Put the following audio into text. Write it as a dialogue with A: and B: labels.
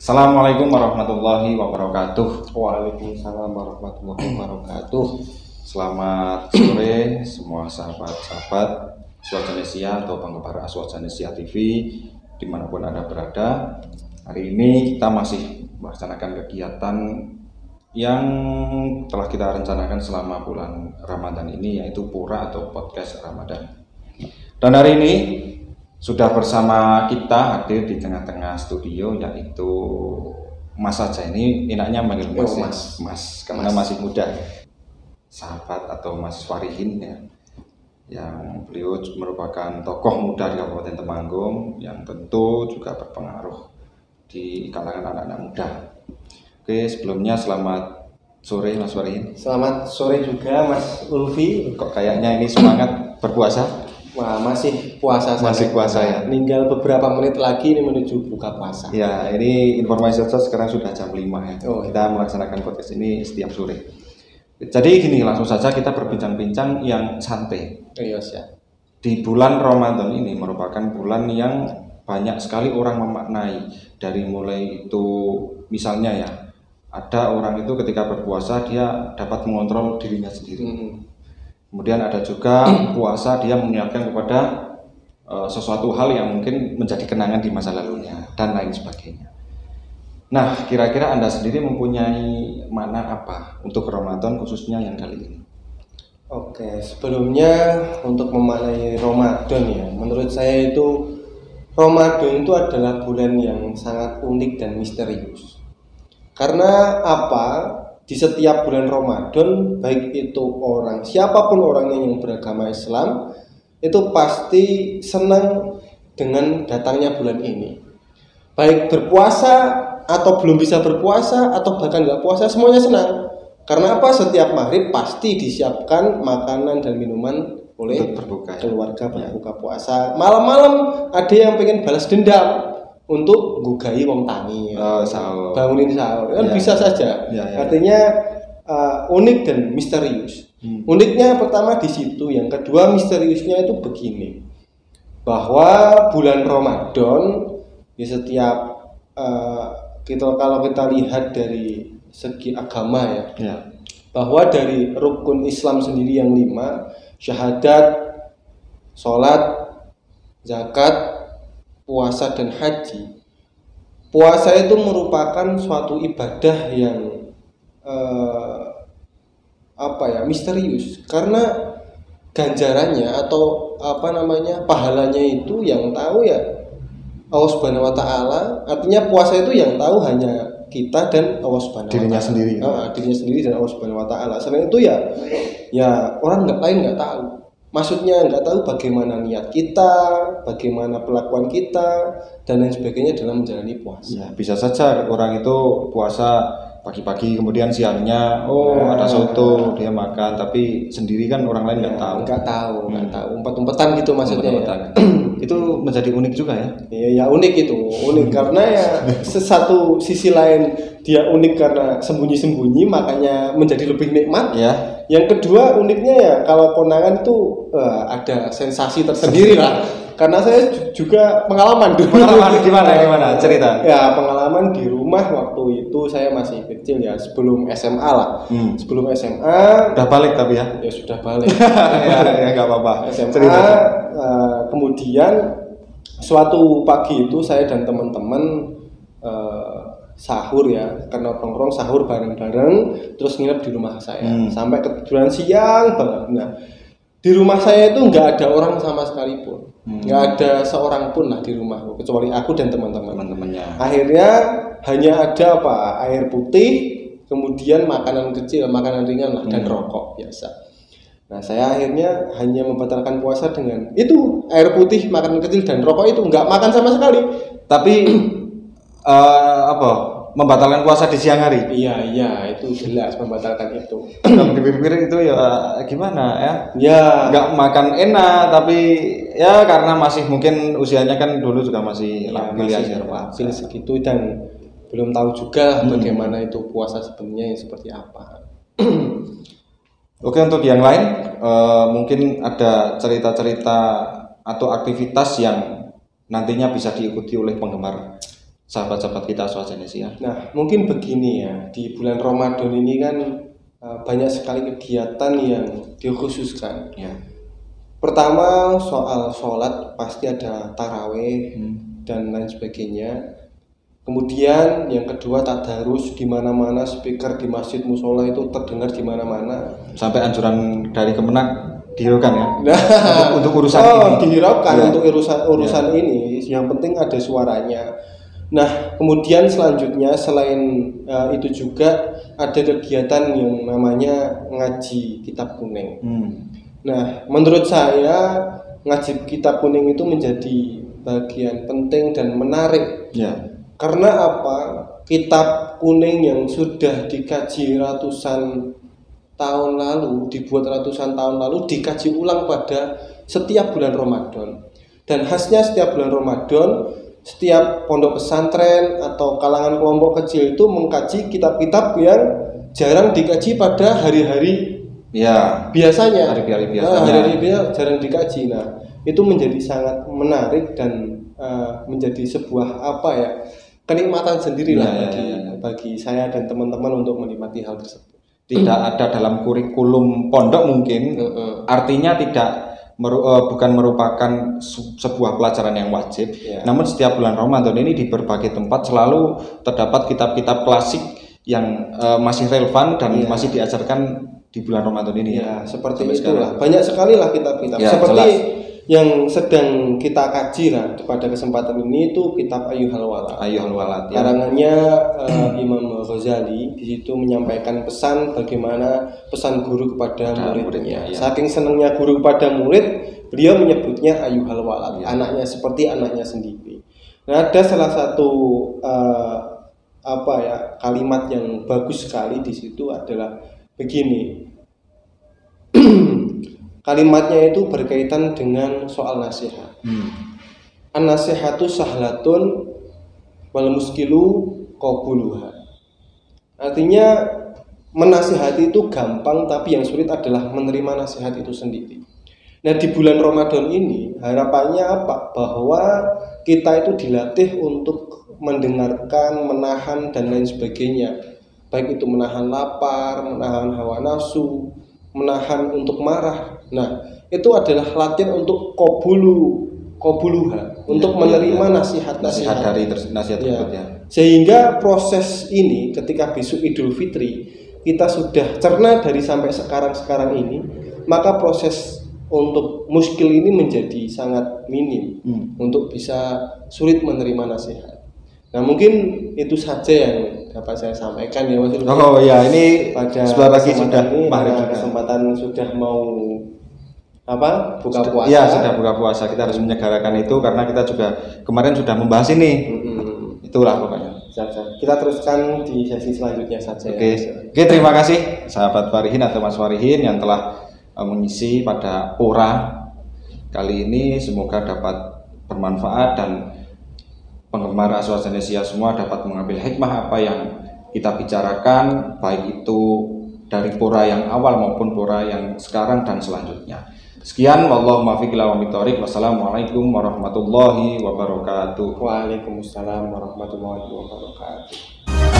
A: Assalamualaikum warahmatullahi wabarakatuh.
B: Waalaikumsalam warahmatullahi wabarakatuh.
A: Selamat sore semua sahabat-sahabat Aswajanesia atau penggemar Aswajanesia TV dimanapun Anda berada. Hari ini kita masih melaksanakan kegiatan yang telah kita rencanakan selama bulan Ramadan ini, yaitu Pura atau Podcast Ramadan. Dan hari ini sudah bersama kita hadir di tengah-tengah studio, yaitu Mas saja. Ini enaknya manggil Mas, Mas karena masih muda, sahabat atau Mas Farihin ya, yang beliau merupakan tokoh muda di Kabupaten Temanggung yang tentu juga berpengaruh di kalangan anak-anak muda. Oke, sebelumnya selamat sore Mas Farihin.
B: Selamat sore juga Mas Ulfi.
A: Kok kayaknya ini semangat berpuasa?
B: Wah, masih puasa.
A: Masih puasa ya.
B: Tinggal beberapa menit lagi ini menuju buka puasa.
A: Ya, ini informasi saja sekarang sudah jam 5 ya.
B: Oh,
A: kita melaksanakan podcast ini setiap sore. Jadi gini, langsung saja kita berbincang-bincang yang santai.
B: Iya, ya.
A: Di bulan Ramadan ini merupakan bulan yang banyak sekali orang memaknai. Dari mulai itu misalnya ya, ada orang itu ketika berpuasa dia dapat mengontrol dirinya sendiri. Kemudian ada juga puasa dia mengingatkan kepada sesuatu hal yang mungkin menjadi kenangan di masa lalunya dan lain sebagainya. Nah, kira-kira Anda sendiri mempunyai makna apa untuk Ramadan khususnya yang kali ini?
B: Oke, sebelumnya untuk memaknai Ramadan ya, menurut saya itu Ramadan itu adalah bulan yang sangat unik dan misterius. Karena apa? Di setiap bulan Ramadan, baik itu siapapun orangnya yang beragama Islam, itu pasti senang dengan datangnya bulan ini. Baik berpuasa atau belum bisa berpuasa atau bahkan nggak puasa, semuanya senang. Karena apa? Setiap maghrib pasti disiapkan makanan dan minuman oleh keluarga berbuka puasa. Malam-malam ada yang pengen balas dendam untuk gugai wong tani, bangunin sahur, kan bisa saja. Artinya unik dan misterius. Uniknya pertama di situ, yang kedua misteriusnya itu begini, bahwa bulan Ramadan di setiap kalau kita lihat dari segi agama ya, bahwa dari rukun Islam sendiri yang 5, syahadat, sholat, zakat, puasa dan haji. Puasa itu merupakan suatu ibadah yang misterius, karena ganjarannya atau pahalanya itu yang tahu ya Allah Subhanahu wa taala. Artinya puasa itu yang tahu hanya kita dan Allah Subhanahu wa taala. Dirinya sendiri dan Allah Subhanahu wa taala. Selain itu ya orang lain nggak tahu. Maksudnya nggak tahu bagaimana niat kita, bagaimana pelakuan kita, dan lain sebagainya dalam menjalani puasa.
A: Ya, bisa saja orang itu puasa pagi-pagi, kemudian siangnya ada soto dia makan, tapi sendiri kan orang lain nggak tahu.
B: Umpet-umpetan gitu maksudnya.
A: Itu menjadi unik juga ya.
B: Iya, unik itu. Unik karena ya satu sisi lain dia unik karena sembunyi-sembunyi, makanya menjadi lebih nikmat ya. Yang kedua uniknya ya kalau konangan itu ada sensasi tersendiri lah. Karena saya juga pengalaman
A: gimana cerita?
B: Ya, pengalaman di rumah waktu itu saya masih kecil ya, sebelum SMA lah. Sebelum SMA
A: udah balik tapi ya?
B: Ya sudah balik.
A: ya nggak apa-apa.
B: SMA kemudian suatu pagi itu saya dan teman-teman sahur ya, karena nongkrong sahur bareng-bareng, terus nginep di rumah saya sampai kebetulan siang banget. Nah, di rumah saya itu nggak ada orang sama sekalipun, nggak ada seorang pun lah di rumahku kecuali aku dan teman-temannya. Akhirnya hanya ada air putih, kemudian makanan kecil, makanan ringan lah, dan rokok biasa. Nah, saya akhirnya hanya membatalkan puasa dengan itu, air putih, makanan kecil dan rokok itu, nggak makan sama sekali.
A: Tapi membatalkan puasa di siang hari?
B: Iya, itu jelas membatalkan itu.
A: Kalau dipikir itu ya gimana ya?
B: Ya,
A: nggak makan enak, tapi ya karena masih mungkin usianya kan dulu juga masih labil
B: segitu, dan belum tahu juga bagaimana itu puasa sebenarnya yang seperti apa.
A: Oke, untuk yang lain mungkin ada cerita-cerita atau aktivitas yang nantinya bisa diikuti oleh penggemar sahabat-sahabat kita Aswajanesia?
B: Nah, mungkin begini ya, di bulan Ramadan ini kan banyak sekali kegiatan yang dikhususkan.
A: Ya.
B: Pertama soal sholat, pasti ada taraweh dan lain sebagainya. Kemudian yang kedua tadarus, di mana-mana speaker di masjid musola itu terdengar di mana-mana.
A: Sampai anjuran dari Kemenak dihiraukan ya.
B: Nah,
A: untuk urusan ini.
B: Dihiraukan
A: Ya.
B: untuk urusan ini. Yang penting ada suaranya. Nah, kemudian selanjutnya selain itu juga ada kegiatan yang namanya ngaji kitab kuning. Nah, menurut saya ngaji kitab kuning itu menjadi bagian penting dan menarik.
A: Ya.
B: Karena apa? Kitab kuning yang sudah dikaji ratusan tahun lalu, dibuat ratusan tahun lalu, dikaji ulang pada setiap bulan Ramadan. Dan khasnya setiap bulan Ramadan, setiap pondok pesantren atau kalangan kelompok kecil itu mengkaji kitab-kitab yang jarang dikaji pada hari-hari biasanya.
A: Hari-hari biasanya.
B: Hari-hari biasa jarang dikaji. Nah, itu menjadi sangat menarik dan menjadi sebuah kenikmatan sendirilah bagi saya dan teman-teman untuk menikmati hal tersebut.
A: Tidak ada dalam kurikulum pondok mungkin, artinya bukan merupakan sebuah pelajaran yang wajib. Namun setiap bulan Ramadan ini di berbagai tempat selalu terdapat kitab-kitab klasik yang masih relevan dan masih diajarkan di bulan Ramadan ini
B: seperti itulah. Banyak sekali lah kitab-kitab seperti jelas. Yang sedang kita kaji pada kesempatan ini itu kitab Ayyuhal Walad. Karangannya Imam Ghazali. Di situ menyampaikan pesan bagaimana pesan guru kepada muridnya. Saking senangnya guru kepada murid, beliau menyebutnya Ayyuhal Walad, anaknya seperti anaknya sendiri. Nah, ada salah satu kalimat yang bagus sekali di situ adalah begini. Kalimatnya itu berkaitan dengan soal nasihat. An-nasihatu sahlatun wal muskilu qabuluha. Artinya menasihati itu gampang, tapi yang sulit adalah menerima nasihat itu sendiri. Nah, di bulan Ramadan ini harapannya apa? Bahwa kita itu dilatih untuk mendengarkan, menahan dan lain sebagainya. Baik itu menahan lapar, menahan hawa nafsu, menahan untuk marah. Nah, itu adalah latihan untuk qabuluha, untuk menerima nasihat
A: dari nasihat tersebut
B: Sehingga proses ini ketika besok Idul Fitri kita sudah cerna dari sampai sekarang ini, maka proses untuk muskil ini menjadi sangat minim untuk bisa sulit menerima nasihat. Nah, mungkin itu saja yang dapat saya sampaikan ya Mas.
A: Ini
B: pada
A: sebentar lagi sudah
B: kesempatan sudah mau buka puasa.
A: Ya, sudah buka puasa. Kita harus menyegerakan itu karena kita juga kemarin sudah membahas ini. Itulah pokoknya.
B: Kita teruskan di sesi selanjutnya saja.
A: Oke, terima kasih sahabat Farihin atau Mas Farihin yang telah mengisi pada pora kali ini. Semoga dapat bermanfaat dan penggemar Aswajanesia semua dapat mengambil hikmah apa yang kita bicarakan, baik itu dari pora yang awal maupun pora yang sekarang dan selanjutnya. Sekian, wallahu muwaffiq ila aqwamit thoriq. Wassalamualaikum warahmatullahi wabarakatuh.
B: Waalaikumsalam warahmatullahi wabarakatuh.